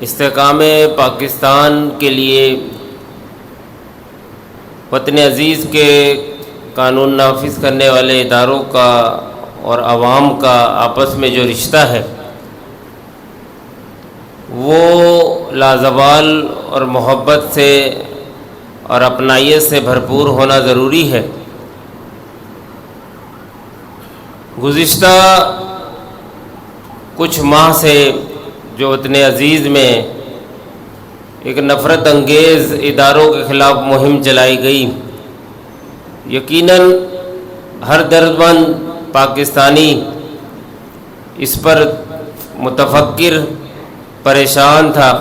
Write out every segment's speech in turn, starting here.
استحکام پاکستان کے لیے وطن عزیز کے قانون نافذ کرنے والے اداروں کا اور عوام کا آپس میں جو رشتہ ہے وہ لازوال اور محبت سے اور اپنائیت سے بھرپور ہونا ضروری ہے۔ گزشتہ کچھ ماہ سے جو وطن عزیز میں ایک نفرت انگیز اداروں کے خلاف مہم چلائی گئی، یقیناً ہر درد مند پاکستانی اس پر متفکر پریشان تھا،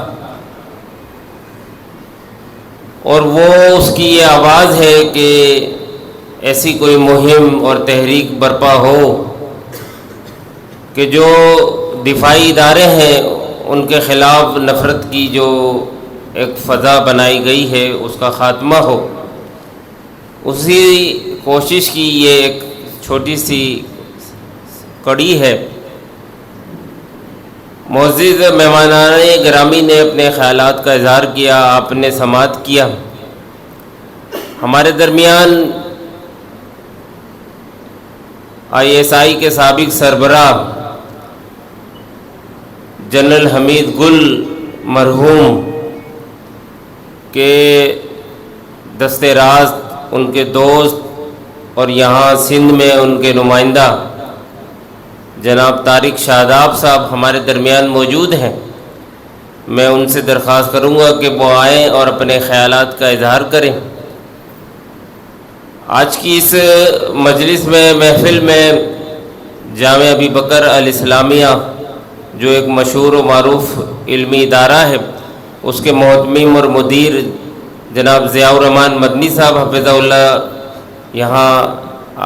اور وہ اس کی یہ آواز ہے کہ ایسی کوئی مہم اور تحریک برپا ہو کہ جو دفاعی ادارے ہیں ان کے خلاف نفرت کی جو ایک فضا بنائی گئی ہے اس کا خاتمہ ہو۔ اسی کوشش کی یہ ایک چھوٹی سی کڑی ہے۔ معزز مہمانان گرامی نے اپنے خیالات کا اظہار کیا، آپ نے سماعت کیا۔ ہمارے درمیان ISI کے سابق سربراہ جنرل حمید گل مرحوم کے دست راست، ان کے دوست اور یہاں سندھ میں ان کے نمائندہ جناب طارق شاداب صاحب ہمارے درمیان موجود ہیں۔ میں ان سے درخواست کروں گا کہ وہ آئیں اور اپنے خیالات کا اظہار کریں۔ آج کی اس مجلس میں، محفل میں، جامعہ ابی بکر الاسلامیہ جو ایک مشہور و معروف علمی ادارہ ہے، اس کے محتمم اور مدیر جناب ضیاء الرحمن مدنی صاحب حفظہ اللہ یہاں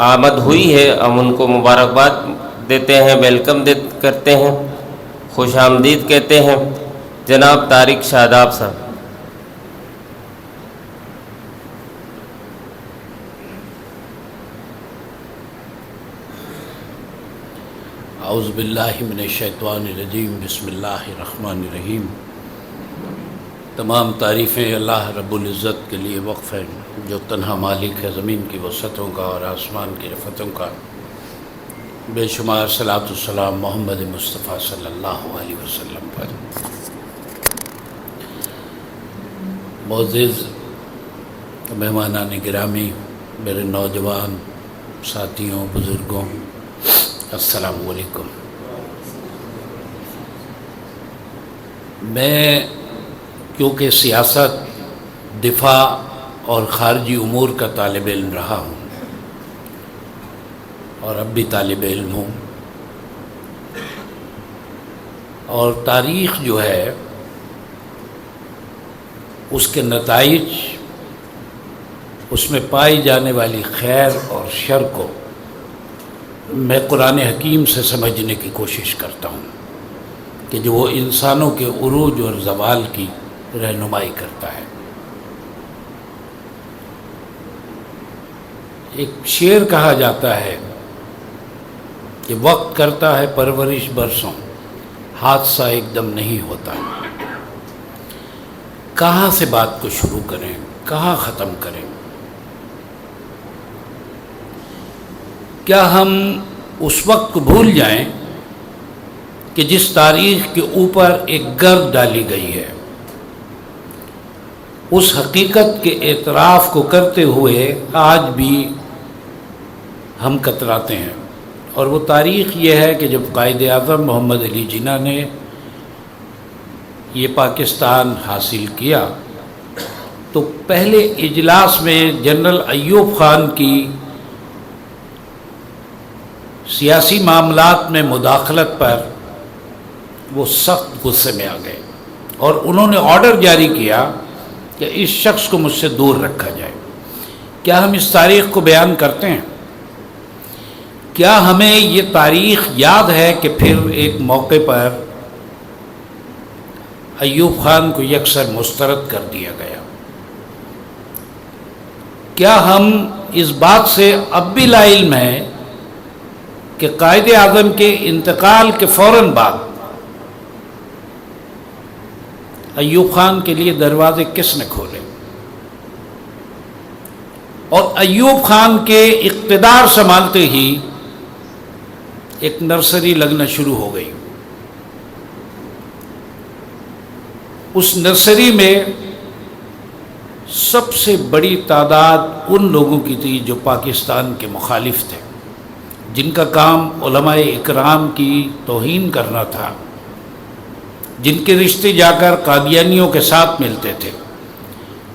آمد ہوئی ہے۔ ہم ان کو مبارکباد دیتے ہیں، ویلکم کرتے ہیں، خوش آمدید کہتے ہیں۔ جناب طارق شاداب صاحب۔ اعوذ باللہ من الشیطان الرجیم، بسم اللہ الرحمن الرحیم۔ تمام تعریفیں اللہ رب العزت کے لیے وقف ہیں، جو تنہا مالک ہے زمین کی وسعتوں کا اور آسمان کی رفتوں کا۔ بے شمار صلاۃ والسلام محمد مصطفیٰ صلی اللہ علیہ وسلم پر۔ معزز مہمانان گرامی، میرے نوجوان ساتھیوں، بزرگوں، السلام علیکم۔ میں کیونکہ سیاست، دفاع اور خارجی امور کا طالب علم رہا ہوں اور اب بھی طالب علم ہوں، اور تاریخ جو ہے اس کے نتائج، اس میں پائی جانے والی خیر اور شر کو میں قرآن حکیم سے سمجھنے کی کوشش کرتا ہوں کہ جو وہ انسانوں کے عروج اور زوال کی رہنمائی کرتا ہے۔ ایک شعر کہا جاتا ہے کہ وقت کرتا ہے پرورش برسوں، حادثہ ایک دم نہیں ہوتا۔ کہاں سے بات کو شروع کریں، کہاں ختم کریں؟ کیا ہم اس وقت کو بھول جائیں کہ جس تاریخ کے اوپر ایک گرد ڈالی گئی ہے، اس حقیقت کے اعتراف کو کرتے ہوئے آج بھی ہم کتراتے ہیں؟ اور وہ تاریخ یہ ہے کہ جب قائد اعظم محمد علی جناح نے یہ پاکستان حاصل کیا تو پہلے اجلاس میں جنرل ایوب خان کی سیاسی معاملات میں مداخلت پر وہ سخت غصے میں آ گئے اور انہوں نے آرڈر جاری کیا کہ اس شخص کو مجھ سے دور رکھا جائے۔ کیا ہم اس تاریخ کو بیان کرتے ہیں؟ کیا ہمیں یہ تاریخ یاد ہے کہ پھر ایک موقع پر ایوب خان کو یکسر مسترد کر دیا گیا؟ کیا ہم اس بات سے اب بھی لا علم ہیں کہ قائد اعظم کے انتقال کے فوراً بعد ایوب خان کے لیے دروازے کس نے کھولے؟ اور ایوب خان کے اقتدار سنبھالتے ہی ایک نرسری لگنا شروع ہو گئی. اس نرسری میں سب سے بڑی تعداد ان لوگوں کی تھی جو پاکستان کے مخالف تھے، جن کا کام علماء اکرام کی توہین کرنا تھا، جن کے رشتے جا کر قادیانیوں کے ساتھ ملتے تھے،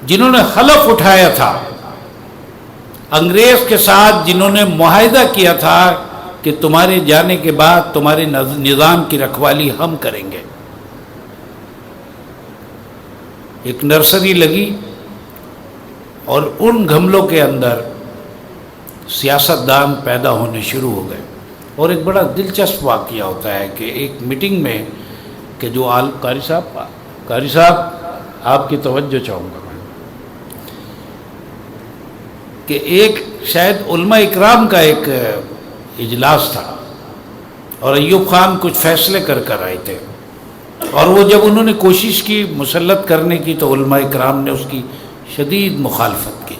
جنہوں نے حلف اٹھایا تھا انگریز کے ساتھ، جنہوں نے معاہدہ کیا تھا کہ تمہارے جانے کے بعد تمہارے نظام کی رکھوالی ہم کریں گے. ایک نرسری لگی اور ان گھملوں کے اندر سیاستدان پیدا ہونے شروع ہو گئے. اور ایک بڑا دلچسپ واقعہ ہوتا ہے کہ ایک میٹنگ میں کہ جو قاری صاحب آپ کی توجہ چاہوں گا میں کہ ایک شاید علماء اکرام کا ایک اجلاس تھا اور ایوب خان کچھ فیصلے کر آئے تھے، اور وہ جب انہوں نے کوشش کی مسلط کرنے کی تو علماء اکرام نے اس کی شدید مخالفت کی.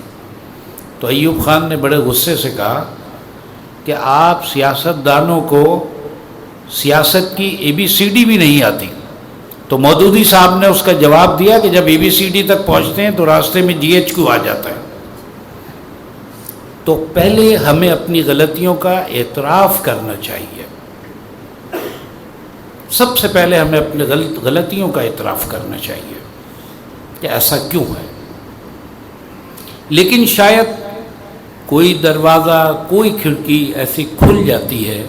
تو ایوب خان نے بڑے غصے سے کہا کہ آپ سیاستدانوں کو سیاست کی ABCD بھی نہیں آتی. تو مودودی صاحب نے اس کا جواب دیا کہ جب ABCD تک پہنچتے ہیں تو راستے میں GHQ آ جاتا ہے. تو پہلے ہمیں اپنی غلطیوں کا اعتراف کرنا چاہیے. سب سے پہلے ہمیں اپنے غلطیوں کا اعتراف کرنا چاہیے کہ ایسا کیوں ہے. لیکن شاید کوئی دروازہ، کوئی کھڑکی ایسی کھل جاتی ہے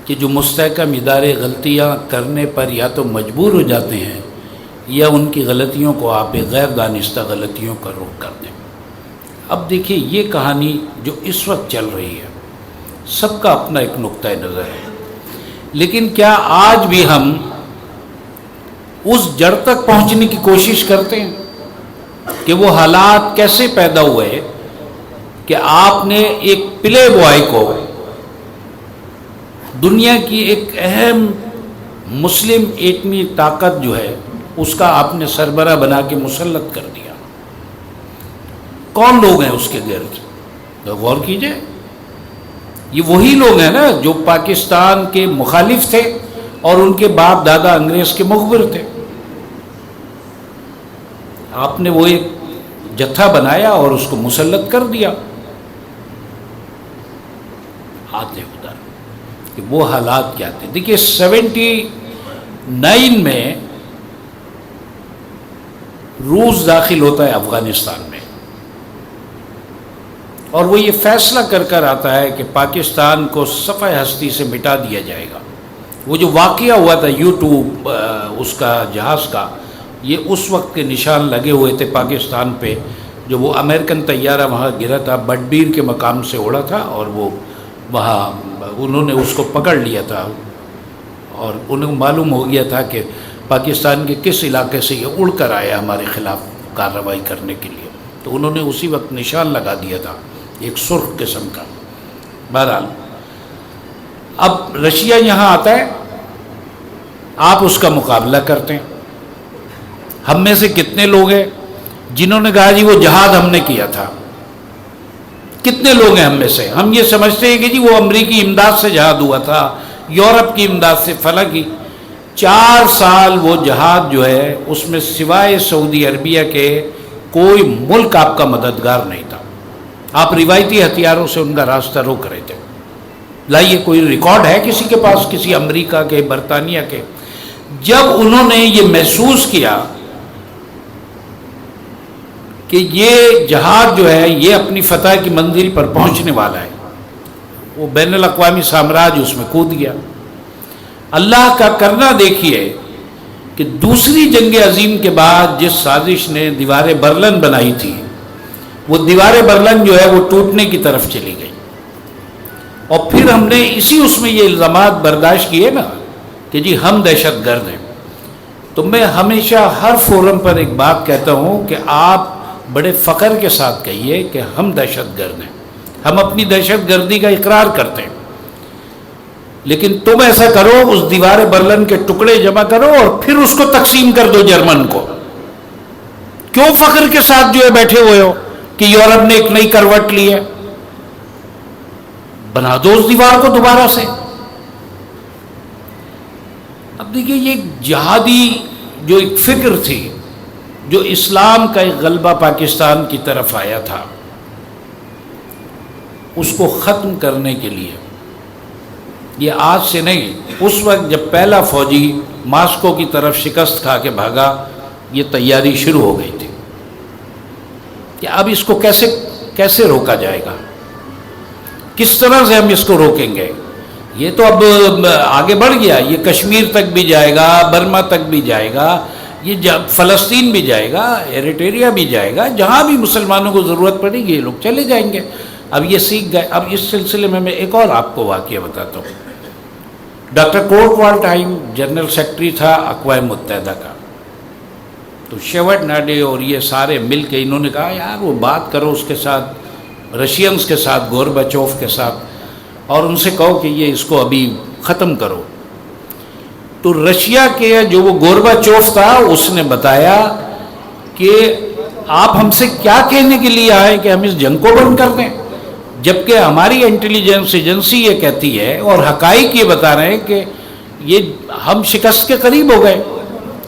کہ جو مستحکم ادارے غلطیاں کرنے پر یا تو مجبور ہو جاتے ہیں یا ان کی غلطیوں کو آپ غیر دانستہ غلطیوں کا رخ کر دیں. اب دیکھیے یہ کہانی جو اس وقت چل رہی ہے سب کا اپنا ایک نقطہ نظر ہے، لیکن کیا آج بھی ہم اس جڑ تک پہنچنے کی کوشش کرتے ہیں کہ وہ حالات کیسے پیدا ہوئے کہ آپ نے ایک پلے بوائے کو دنیا کی ایک اہم مسلم ایٹمی طاقت جو ہے اس کا آپ نے سربراہ بنا کے مسلط کر دیا. کون لوگ ہیں اس کے گرد؟ تو غور کیجئے، یہ وہی لوگ ہیں نا جو پاکستان کے مخالف تھے اور ان کے باپ دادا انگریز کے مخبر تھے. آپ نے وہ ایک جتھا بنایا اور اس کو مسلط کر دیا. آتے ادھر کہ وہ حالات کیا تھے. دیکھیے 79 میں روس داخل ہوتا ہے افغانستان میں، اور وہ یہ فیصلہ کر آتا ہے کہ پاکستان کو صفحہ ہستی سے مٹا دیا جائے گا. وہ جو واقعہ ہوا تھا U-2 اس کا جہاز کا، یہ اس وقت کے نشان لگے ہوئے تھے پاکستان پہ، جو وہ امریکن طیارہ وہاں گرا تھا، بٹبیر کے مقام سے اڑا تھا، اور وہ وہاں انہوں نے اس کو پکڑ لیا تھا اور انہیں معلوم ہو گیا تھا کہ پاکستان کے کس علاقے سے یہ اڑ کر آیا ہمارے خلاف کارروائی کرنے کے لیے. تو انہوں نے اسی وقت نشان لگا دیا تھا ایک سرخ قسم کا. بہرحال اب رشیا یہاں آتا ہے، آپ اس کا مقابلہ کرتے ہیں. ہم میں سے کتنے لوگ ہیں جنہوں نے کہا جی وہ جہاد ہم نے کیا تھا؟ کتنے لوگ ہیں ہم میں سے؟ ہم یہ سمجھتے ہیں کہ جی وہ امریکی امداد سے جہاد ہوا تھا، یورپ کی امداد سے، فلاں کی. 4 سال وہ جہاد جو ہے اس میں سوائے سعودی عربیہ کے کوئی ملک آپ کا مددگار نہیں تھا. آپ روایتی ہتھیاروں سے ان کا راستہ روک رہے تھے. لائیے کوئی ریکارڈ ہے کسی کے پاس، کسی امریکہ کے، برطانیہ کے؟ جب انہوں نے یہ محسوس کیا کہ یہ جہاد جو ہے یہ اپنی فتح کی منزل پر پہنچنے والا ہے، وہ بین الاقوامی سامراج اس میں کود گیا. اللہ کا کرنا دیکھیے کہ دوسری جنگ عظیم کے بعد جس سازش نے دیوار برلن بنائی تھی، وہ دیوار برلن جو ہے وہ ٹوٹنے کی طرف چلی گئی. اور پھر ہم نے اس میں یہ الزامات برداشت کیے نا کہ جی ہم دہشت گرد ہیں. تو میں ہمیشہ ہر فورم پر ایک بات کہتا ہوں کہ آپ بڑے فخر کے ساتھ کہیے کہ ہم دہشت گرد ہیں، ہم اپنی دہشت گردی کا اقرار کرتے ہیں. لیکن تم ایسا کرو، اس دیوار برلن کے ٹکڑے جمع کرو اور پھر اس کو تقسیم کر دو جرمن کو. کیوں فخر کے ساتھ جو ہے بیٹھے ہوئے ہو کہ یورپ نے ایک نئی کروٹ لی ہے؟ بنا دو اس دیوار کو دوبارہ سے. اب دیکھیے یہ ایک جہادی جو ایک فکر تھی، جو اسلام کا ایک غلبہ پاکستان کی طرف آیا تھا، اس کو ختم کرنے کے لیے یہ آج سے نہیں، اس وقت جب پہلا فوجی ماسکو کی طرف شکست کھا کے بھاگا، یہ تیاری شروع ہو گئی تھی کہ اب اس کو کیسے روکا جائے گا، کس طرح سے ہم اس کو روکیں گے. یہ تو اب آگے بڑھ گیا، یہ کشمیر تک بھی جائے گا، برما تک بھی جائے گا، یہ فلسطین بھی جائے گا، ایریٹریا بھی جائے گا، جہاں بھی مسلمانوں کو ضرورت پڑے گی یہ لوگ چلے جائیں گے. اب یہ سیکھ گئے. اب اس سلسلے میں ایک اور آپ کو واقعہ بتاتا ہوں. ڈاکٹر کورٹ والڈہائم جنرل سیکرٹری تھا اقوام متحدہ کا، تو شیوٹ ناڈے اور یہ سارے مل کے انہوں نے کہا یار وہ بات کرو اس کے ساتھ، رشینز کے ساتھ، گورباچوف کے ساتھ، اور ان سے کہو کہ یہ اس کو ابھی ختم کرو. تو رشیا کے جو وہ گورباچوف تھا اس نے بتایا کہ آپ ہم سے کیا کہنے کے لیے آئے کہ ہم اس جنگ کو بند کر دیں، جبکہ ہماری انٹیلیجنس ایجنسی یہ کہتی ہے اور حقائق یہ بتا رہے ہیں کہ یہ ہم شکست کے قریب ہو گئے،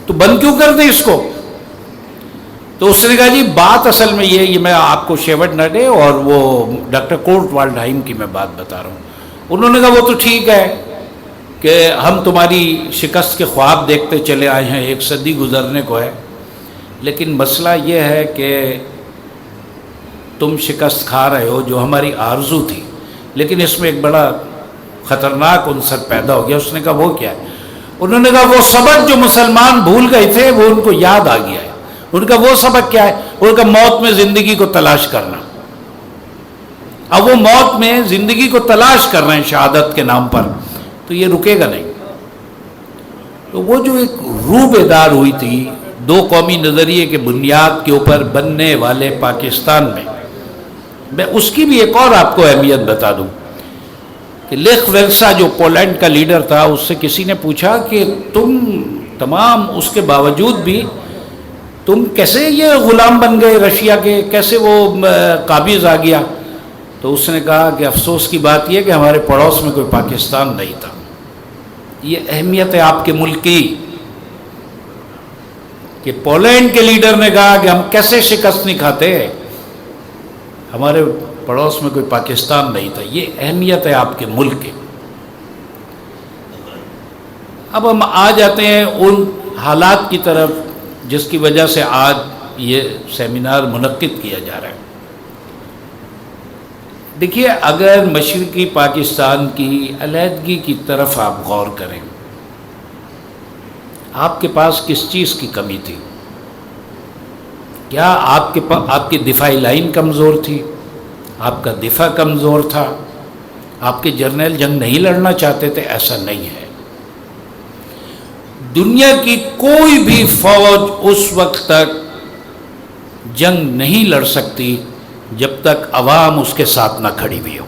تو بند کیوں کر دیں اس کو. تو اس نے کہا جی بات اصل میں یہ میں آپ کو شیوٹ ناڈے اور وہ ڈاکٹر کورٹ والڈہائم کی میں بات بتا رہا ہوں. انہوں نے کہا وہ تو ٹھیک ہے کہ ہم تمہاری شکست کے خواب دیکھتے چلے آئے ہیں، 1 صدی گزرنے کو ہے، لیکن مسئلہ یہ ہے کہ تم شکست کھا رہے ہو جو ہماری آرزو تھی، لیکن اس میں ایک بڑا خطرناک عنصر پیدا ہو گیا. اس نے کہا وہ کیا ہے؟ انہوں نے کہا وہ سبق جو مسلمان بھول گئے تھے وہ ان کو یاد آ گیا ہے. ان کا وہ سبق کیا ہے؟ ان کا موت میں زندگی کو تلاش کرنا. اب وہ موت میں زندگی کو تلاش کر رہے ہیں شہادت کے نام پر، تو یہ رکے گا نہیں. تو وہ جو ایک روح بیدار ہوئی تھی 2 قومی نظریے کے بنیاد کے اوپر بننے والے پاکستان میں اس کی بھی ایک اور آپ کو اہمیت بتا دوں کہ لیخ ویلسا جو پولینڈ کا لیڈر تھا، اس سے کسی نے پوچھا کہ تم تمام اس کے باوجود بھی تم کیسے یہ غلام بن گئے رشیا کے، کیسے وہ قابض آ گیا؟ تو اس نے کہا کہ افسوس کی بات یہ کہ ہمارے پڑوس میں کوئی پاکستان نہیں تھا. یہ اہمیت ہے آپ کے ملک کی کہ پولینڈ کے لیڈر نے کہا کہ ہم کیسے شکست نہیں کھاتے، ہمارے پڑوس میں کوئی پاکستان نہیں تھا. یہ اہمیت ہے آپ کے ملک کی. اب ہم آ جاتے ہیں ان حالات کی طرف جس کی وجہ سے آج یہ سیمینار منعقد کیا جا رہا ہے. دیکھیے اگر مشرقی پاکستان کی علیحدگی کی طرف آپ غور کریں، آپ کے پاس کس چیز کی کمی تھی؟ کیا آپ کی دفاعی لائن کمزور تھی؟ آپ کا دفاع کمزور تھا؟ آپ کے جرنیل جنگ نہیں لڑنا چاہتے تھے؟ ایسا نہیں ہے. دنیا کی کوئی بھی فوج اس وقت تک جنگ نہیں لڑ سکتی جب تک عوام اس کے ساتھ نہ کھڑی ہوئی ہو.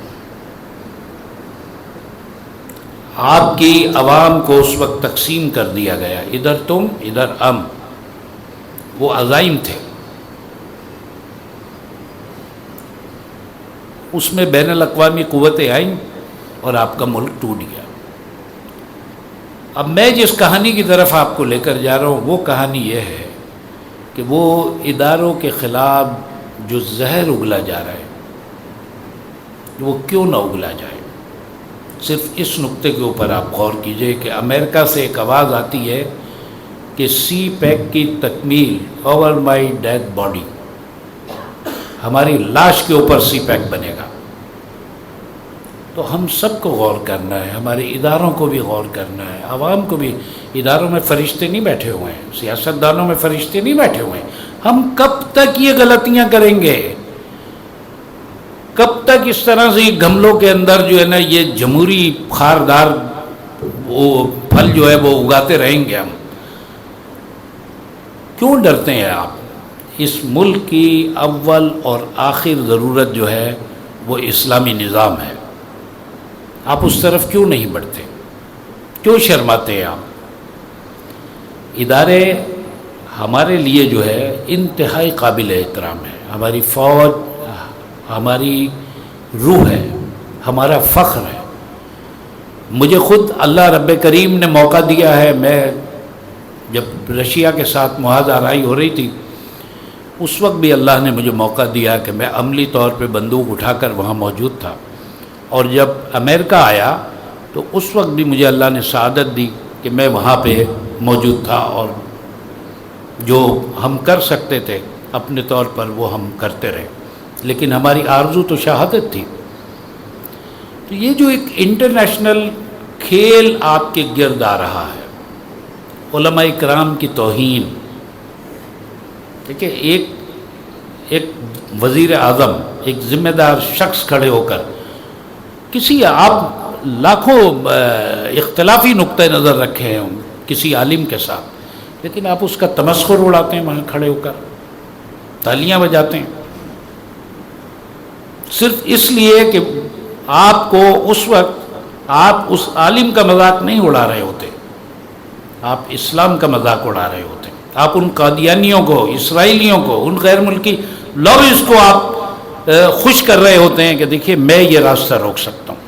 آپ کی عوام کو اس وقت تقسیم کر دیا گیا، ادھر تم ادھر ہم. وہ عزائم تھے، اس میں بین الاقوامی قوتیں آئیں اور آپ کا ملک ٹوٹ گیا. اب میں جس کہانی کی طرف آپ کو لے کر جا رہا ہوں وہ کہانی یہ ہے کہ وہ اداروں کے خلاف جو زہر اگلا جا رہا ہے وہ کیوں نہ اگلا جائے. صرف اس نقطے کے اوپر آپ غور کیجئے کہ امریکہ سے ایک آواز آتی ہے کہ سی پیک کی تکمیل، اوور مائی ڈیڈ باڈی، ہماری لاش کے اوپر سی پیک بنے گا. تو ہم سب کو غور کرنا ہے، ہمارے اداروں کو بھی غور کرنا ہے، عوام کو بھی. اداروں میں فرشتے نہیں بیٹھے ہوئے ہیں، سیاستدانوں میں فرشتے نہیں بیٹھے ہوئے ہیں. ہم کب تک یہ غلطیاں کریں گے؟ کب تک اس طرح سے یہ گملوں کے اندر جو ہے نا یہ جمہوری خاردار وہ پھل جو ہے وہ اگاتے رہیں گے؟ ہم کیوں ڈرتے ہیں آپ؟ اس ملک کی اول اور آخر ضرورت جو ہے وہ اسلامی نظام ہے. آپ اس طرف کیوں نہیں بڑھتے؟ کیوں شرماتے ہیں آپ؟ ادارے ہمارے لیے جو ہے انتہائی قابل احترام ہے. ہماری فوج ہماری روح ہے، ہمارا فخر ہے. مجھے خود اللہ رب کریم نے موقع دیا ہے. میں جب رشیا کے ساتھ معاہدہ آرائی ہو رہی تھی اس وقت بھی اللہ نے مجھے موقع دیا کہ میں عملی طور پہ بندوق اٹھا کر وہاں موجود تھا. اور جب امریکہ آیا تو اس وقت بھی مجھے اللہ نے سعادت دی کہ میں وہاں پہ موجود تھا، اور جو ہم کر سکتے تھے اپنے طور پر وہ ہم کرتے رہے. لیکن ہماری آرزو تو شہادت تھی. تو یہ جو ایک انٹرنیشنل کھیل آپ کے گرد آ رہا ہے، علماء کرام کی توہین. دیکھیں، ایک وزیر اعظم، ایک ذمہ دار شخص کھڑے ہو کر کسی، آپ لاکھوں اختلافی نقطۂ نظر رکھے ہیں کسی عالم کے ساتھ، لیکن آپ اس کا تمسخر اڑاتے ہیں وہاں کھڑے ہو کر، تالیاں بجاتے ہیں، صرف اس لیے کہ آپ کو اس وقت آپ اس عالم کا مذاق نہیں اڑا رہے ہوتے، آپ اسلام کا مذاق اڑا رہے ہوتے. آپ ان قادیانیوں کو، اسرائیلیوں کو، ان غیر ملکی لوبیز کو آپ خوش کر رہے ہوتے ہیں کہ دیکھیے میں یہ راستہ روک سکتا ہوں.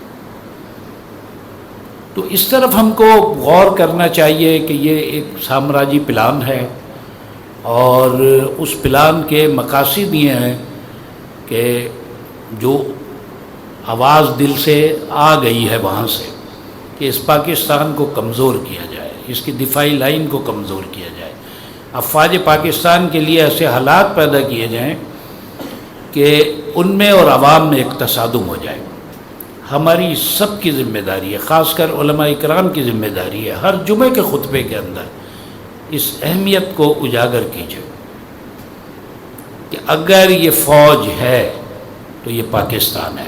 تو اس طرف ہم کو غور کرنا چاہیے کہ یہ ایک سامراجی پلان ہے، اور اس پلان کے مقاصد یہ ہیں کہ جو آواز دل سے آ گئی ہے وہاں سے کہ اس پاکستان کو کمزور کیا جائے، اس کی دفاعی لائن کو کمزور کیا جائے، افواج پاکستان کے لیے ایسے حالات پیدا کیے جائیں کہ ان میں اور عوام میں ایک تصادم ہو جائے. ہماری سب کی ذمہ داری ہے، خاص کر علماء کرام کی ذمہ داری ہے، ہر جمعے کے خطبے کے اندر اس اہمیت کو اجاگر کیجیے کہ اگر یہ فوج ہے تو یہ پاکستان ہے،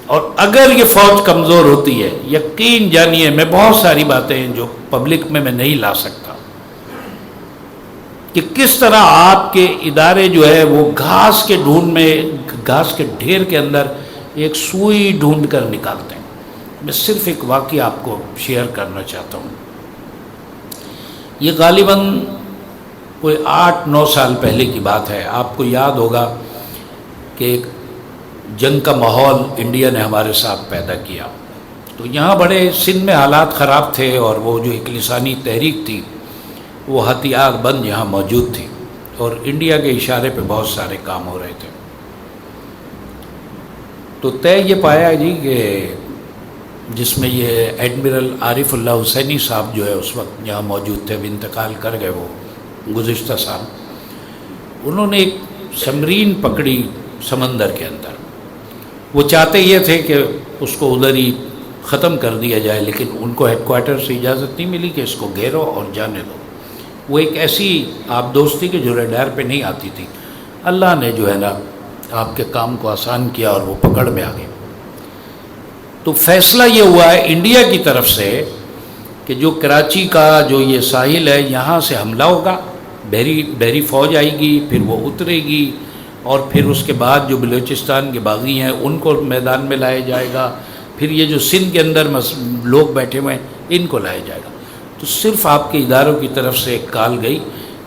اور اگر یہ فوج کمزور ہوتی ہے، یقین جانیے میں بہت ساری باتیں ہیں جو پبلک میں نہیں لا سکتا، کہ کس طرح آپ کے ادارے جو ہے وہ گھاس کے ڈھونڈ میں، گھاس کے ڈھیر کے اندر ایک سوئی ڈھونڈ کر نکالتے ہیں. میں صرف ایک واقعہ آپ کو شیئر کرنا چاہتا ہوں. یہ غالباً کوئی 8-9 سال پہلے کی بات ہے. آپ کو یاد ہوگا کہ ایک جنگ کا ماحول انڈیا نے ہمارے ساتھ پیدا کیا. تو یہاں بڑے سندھ میں حالات خراب تھے، اور وہ جو ایک لسانی تحریک تھی وہ ہتھیار بند یہاں موجود تھی، اور انڈیا کے اشارے پہ بہت سارے کام ہو رہے تھے. تو طے یہ پایا جی کہ جس میں یہ ایڈمرل عارف اللہ حسینی صاحب جو ہے اس وقت یہاں موجود تھے، اب انتقال کر گئے وہ گزشتہ سال، انہوں نے ایک سمرین پکڑی سمندر کے اندر. وہ چاہتے یہ تھے کہ اس کو ادھر ہی ختم کر دیا جائے، لیکن ان کو ہیڈ کوارٹر سے اجازت نہیں ملی کہ اس کو گھیرو اور جانے دو. وہ ایک ایسی آپ دوستی کے جو ریڈار پہ نہیں آتی تھی. اللہ نے جو ہے نا آپ کے کام کو آسان کیا اور وہ پکڑ میں آ گئے. تو فیصلہ یہ ہوا ہے انڈیا کی طرف سے کہ جو کراچی کا جو یہ ساحل ہے یہاں سے حملہ ہوگا، بحری فوج آئے گی، پھر وہ اترے گی، اور پھر اس کے بعد جو بلوچستان کے باغی ہیں ان کو میدان میں لایا جائے گا، پھر یہ جو سندھ کے اندر لوگ بیٹھے ہوئے ہیں ان کو لایا جائے گا. تو صرف آپ کے اداروں کی طرف سے ایک کال گئی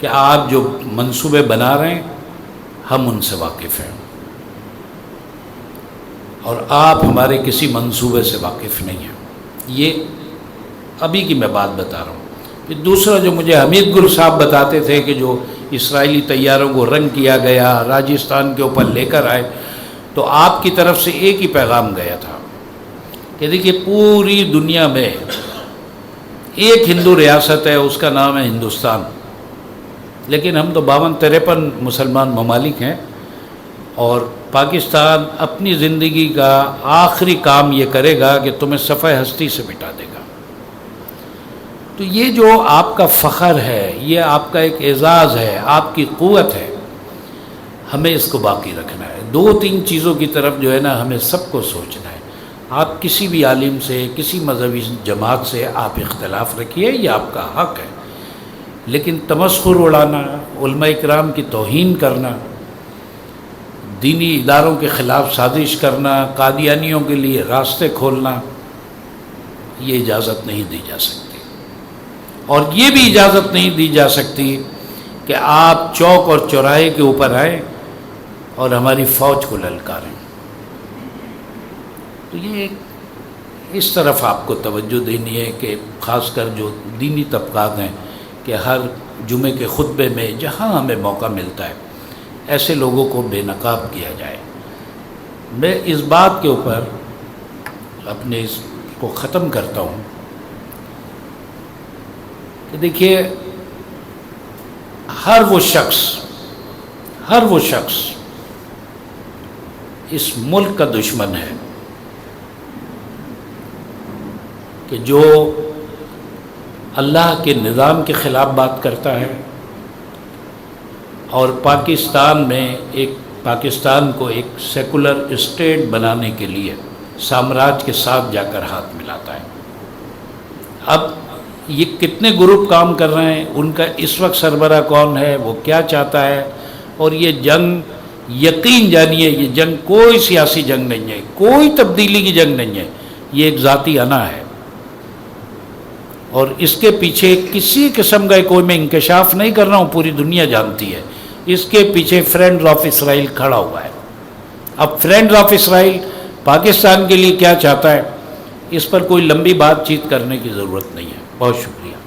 کہ آپ جو منصوبے بنا رہے ہیں ہم ان سے واقف ہیں، اور آپ ہمارے کسی منصوبے سے واقف نہیں ہیں. یہ ابھی کی میں بات بتا رہا ہوں. پھر دوسرا جو مجھے حمید گل صاحب بتاتے تھے کہ جو اسرائیلی طیاروں کو رنگ کیا گیا، راجستھان کے اوپر لے کر آئے، تو آپ کی طرف سے ایک ہی پیغام گیا تھا کہ دیکھیے پوری دنیا میں ایک ہندو ریاست ہے، اس کا نام ہے ہندوستان، لیکن ہم تو 52-53 مسلمان ممالک ہیں، اور پاکستان اپنی زندگی کا آخری کام یہ کرے گا کہ تمہیں صفحہ ہستی سے مٹا دے گا. تو یہ جو آپ کا فخر ہے، یہ آپ کا ایک اعزاز ہے، آپ کی قوت ہے، ہمیں اس کو باقی رکھنا ہے. 2-3 چیزوں کی طرف جو ہے نا ہمیں سب کو سوچنا ہے. آپ کسی بھی عالم سے، کسی مذہبی جماعت سے آپ اختلاف رکھیے، یہ آپ کا حق ہے، لیکن تمسخر اڑانا، علماء کرام کی توہین کرنا، دینی اداروں کے خلاف سازش کرنا، قادیانیوں کے لیے راستے کھولنا، یہ اجازت نہیں دی جا سکتی، اور یہ بھی اجازت نہیں دی جا سکتی کہ آپ چوک اور چوراہے کے اوپر آئیں اور ہماری فوج کو للکاریں۔ تو یہ اس طرف آپ کو توجہ دینی ہے کہ خاص کر جو دینی طبقات ہیں کہ ہر جمعے کے خطبے میں جہاں ہمیں موقع ملتا ہے ایسے لوگوں کو بے نقاب کیا جائے۔ میں اس بات کے اوپر اپنے اس کو ختم کرتا ہوں کہ دیکھیے ہر وہ شخص اس ملک کا دشمن ہے کہ جو اللہ کے نظام کے خلاف بات کرتا ہے اور پاکستان کو ایک سیکولر اسٹیٹ بنانے کے لیے سامراج کے ساتھ جا کر ہاتھ ملاتا ہے۔ اب یہ کتنے گروپ کام کر رہے ہیں، ان کا اس وقت سربراہ کون ہے، وہ کیا چاہتا ہے، اور یہ جنگ یقین جانیے یہ جنگ کوئی سیاسی جنگ نہیں ہے، کوئی تبدیلی کی جنگ نہیں ہے، یہ ایک ذاتی انا ہے، اور اس کے پیچھے کسی قسم کا کوئی میں انکشاف نہیں کر رہا ہوں، پوری دنیا جانتی ہے، اس کے پیچھے فرینڈز آف اسرائیل کھڑا ہوا ہے۔ اب فرینڈز آف اسرائیل پاکستان کے لیے کیا چاہتا ہے، اس پر کوئی لمبی بات چیت کرنے کی ضرورت نہیں ہے۔ بہت شکریہ۔